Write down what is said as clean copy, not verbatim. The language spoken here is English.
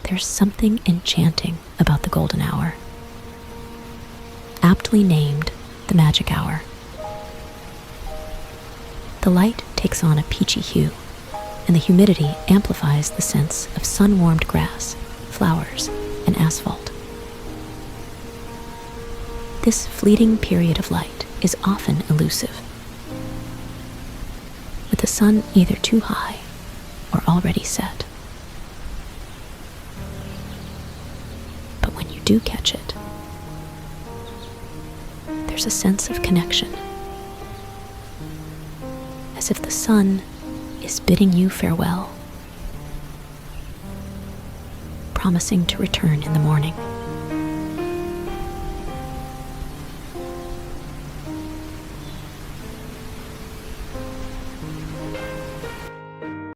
There's something enchanting about the golden hour, aptly named the magic hour. The light takes on a peachy hue, and the humidity amplifies the sense of sun-warmed grass, flowers, and asphalt. This fleeting period of light is often elusive, with the sun either too high or already set. But when you do catch it, there's a sense of connection, as if the sun is bidding you farewell, promising to return in the morning.